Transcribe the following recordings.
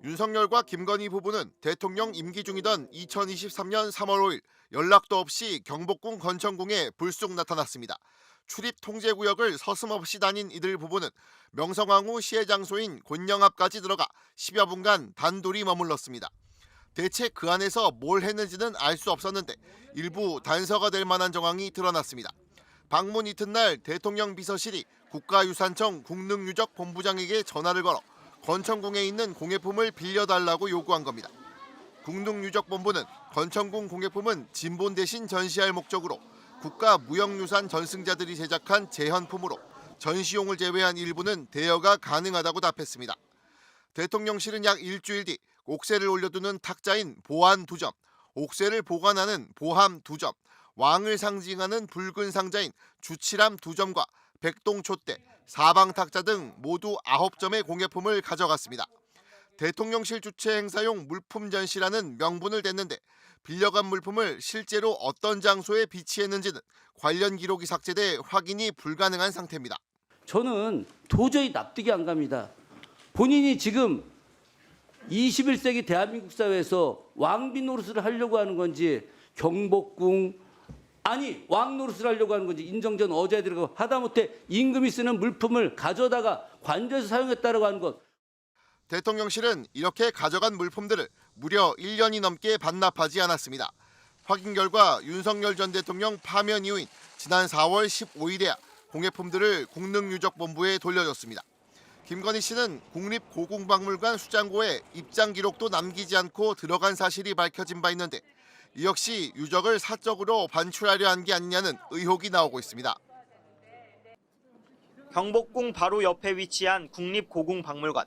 윤석열과 김건희 부부는 대통령 임기 중이던 2023년 3월 5일 연락도 없이 경복궁 건천궁에 불쑥 나타났습니다. 출입 통제구역을 서슴없이 다닌 이들 부부는 명성황후 시해 장소인 곤령 앞까지 들어가 10여 분간 단둘이 머물렀습니다. 대체 그 안에서 뭘 했는지는 알 수 없었는데 일부 단서가 될 만한 정황이 드러났습니다. 방문 이튿날 대통령 비서실이 국가유산청 국능유적본부장에게 전화를 걸어 건천궁에 있는 공예품을 빌려달라고 요구한 겁니다. 국능유적본부는 건천궁 공예품은 진본 대신 전시할 목적으로 국가무형유산 전승자들이 제작한 재현품으로 전시용을 제외한 일부는 대여가 가능하다고 답했습니다. 대통령실은 약 일주일 뒤 옥새를 올려두는 탁자인 보안 2점, 옥새를 보관하는 보함 2점, 왕을 상징하는 붉은 상자인 주칠함 2점과 백동촛대, 사방탁자 등 모두 9점의 공예품을 가져갔습니다. 대통령실 주최 행사용 물품 전시라는 명분을 댔는데 빌려간 물품을 실제로 어떤 장소에 비치했는지는 관련 기록이 삭제돼 확인이 불가능한 상태입니다. 저는 도저히 납득이 안 갑니다. 본인이 지금 21세기 대한민국 사회에서 왕비 노릇을 하려고 하는 건지 경복궁 아니 왕 노릇을 하려고 하는 건지 인정전 어제에 들어가고 하다못해 임금이 쓰는 물품을 가져다가 관저에서 사용했다고 하는 것. 대통령실은 이렇게 가져간 물품들을 무려 1년이 넘게 반납하지 않았습니다. 확인 결과 윤석열 전 대통령 파면 이후인 지난 4월 15일에야 공예품들을 국능유적본부에 돌려줬습니다. 김건희 씨는 국립고궁박물관 수장고에 입장 기록도 남기지 않고 들어간 사실이 밝혀진 바 있는데 이 역시 유적을 사적으로 반출하려 한 게 아니냐는 의혹이 나오고 있습니다. 경복궁 바로 옆에 위치한 국립고궁박물관.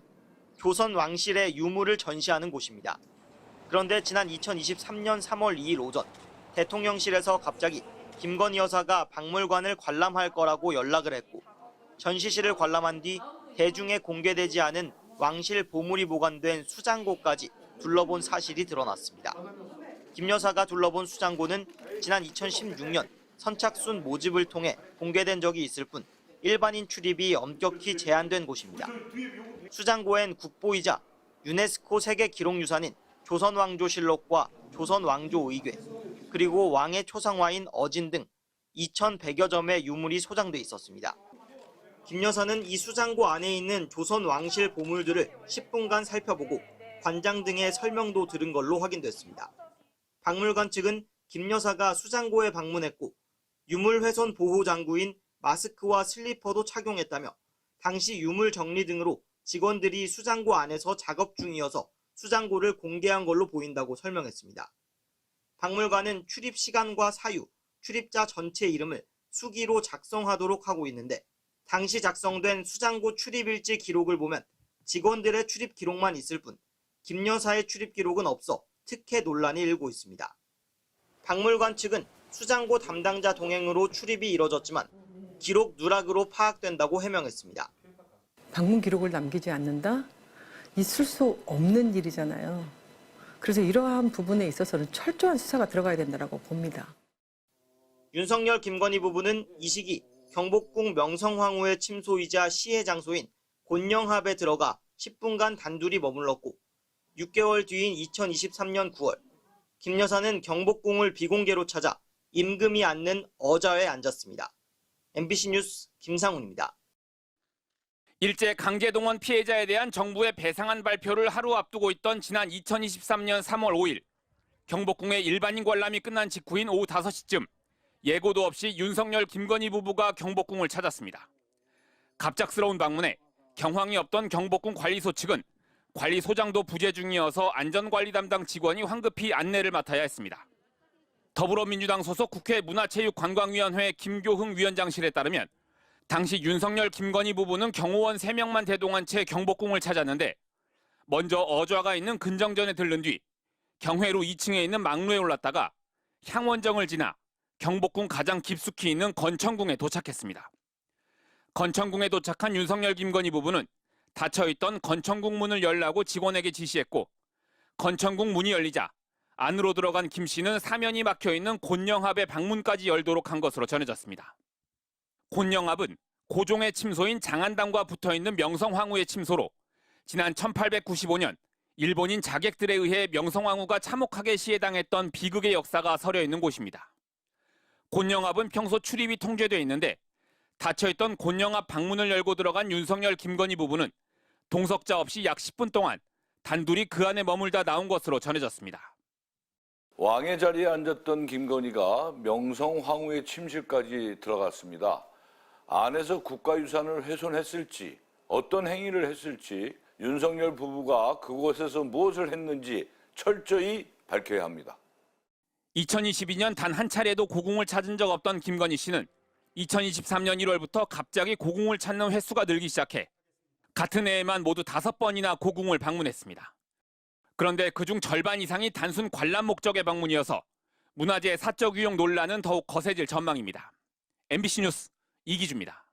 조선 왕실의 유물을 전시하는 곳입니다. 그런데 지난 2023년 3월 2일 오전 대통령실에서 갑자기 김건희 여사가 박물관을 관람할 거라고 연락을 했고 전시실을 관람한 뒤 대중에 공개되지 않은 왕실 보물이 보관된 수장고까지 둘러본 사실이 드러났습니다. 김 여사가 둘러본 수장고는 지난 2016년 선착순 모집을 통해 공개된 적이 있을 뿐 일반인 출입이 엄격히 제한된 곳입니다. 수장고엔 국보이자 유네스코 세계기록유산인 조선왕조실록과 조선왕조의궤, 그리고 왕의 초상화인 어진 등 2,100여 점의 유물이 소장돼 있었습니다. 김 여사는 이 수장고 안에 있는 조선 왕실 보물들을 10분간 살펴보고 관장 등의 설명도 들은 걸로 확인됐습니다. 박물관 측은 김 여사가 수장고에 방문했고 유물훼손 보호 장구인 마스크와 슬리퍼도 착용했다며 당시 유물 정리 등으로 직원들이 수장고 안에서 작업 중이어서 수장고를 공개한 걸로 보인다고 설명했습니다. 박물관은 출입 시간과 사유, 출입자 전체 이름을 수기로 작성하도록 하고 있는데 당시 작성된 수장고 출입일지 기록을 보면 직원들의 출입 기록만 있을 뿐 김 여사의 출입 기록은 없어 특혜 논란이 일고 있습니다. 박물관 측은 수장고 담당자 동행으로 출입이 이뤄졌지만 기록 누락으로 파악된다고 해명했습니다. 방문 기록을 남기지 않는다? 있을 수 없는 일이잖아요. 그래서 이러한 부분에 있어서는 철저한 수사가 들어가야 된다고 봅니다. 윤석열, 김건희 부부는 이 시기 경복궁 명성황후의 침소이자 시해 장소인 곤영합에 들어가 10분간 단둘이 머물렀고 6개월 뒤인 2023년 9월 김 여사는 경복궁을 비공개로 찾아 임금이 앉는 어좌에 앉았습니다. MBC 뉴스 김상훈입니다. 일제 강제동원 피해자에 대한 정부의 배상안 발표를 하루 앞두고 있던 지난 2023년 3월 5일 경복궁의 일반인 관람이 끝난 직후인 오후 5시쯤 예고도 없이 윤석열, 김건희 부부가 경복궁을 찾았습니다. 갑작스러운 방문에 경황이 없던 경복궁 관리소 측은 관리소장도 부재 중이어서 안전관리 담당 직원이 황급히 안내를 맡아야 했습니다. 더불어민주당 소속 국회 문화체육관광위원회 김교흥 위원장실에 따르면 당시 윤석열, 김건희 부부는 경호원 3명만 대동한 채 경복궁을 찾았는데 먼저 어좌가 있는 근정전에 들른 뒤 경회로 2층에 있는 막루에 올랐다가 향원정을 지나 경복궁 가장 깊숙이 있는 건천궁에 도착했습니다. 건천궁에 도착한 윤석열, 김건희 부부는 닫혀있던 건천궁 문을 열라고 직원에게 지시했고 건천궁 문이 열리자 안으로 들어간 김 씨는 사면이 막혀있는 곤영합의 방문까지 열도록 한 것으로 전해졌습니다. 곤영합은 고종의 침소인 장안당과 붙어있는 명성황후의 침소로 지난 1895년 일본인 자객들에 의해 명성황후가 참혹하게 시해당했던 비극의 역사가 서려 있는 곳입니다. 곤영합은 평소 출입이 통제돼 있는데 닫혀있던 곤영합 방문을 열고 들어간 윤석열, 김건희 부부는 동석자 없이 약 10분 동안 단둘이 그 안에 머물다 나온 것으로 전해졌습니다. 왕의 자리에 앉았던 김건희가 명성황후의 침실까지 들어갔습니다. 안에서 국가유산을 훼손했을지, 어떤 행위를 했을지 윤석열 부부가 그곳에서 무엇을 했는지 철저히 밝혀야 합니다. 2022년 단 한 차례도 고궁을 찾은 적 없던 김건희 씨는 2023년 1월부터 갑자기 고궁을 찾는 횟수가 늘기 시작해 같은 해에만 모두 5번이나 고궁을 방문했습니다. 그런데 그중 절반 이상이 단순 관람 목적의 방문이어서 문화재 사적 유용 논란은 더욱 거세질 전망입니다. MBC 뉴스 이기주입니다.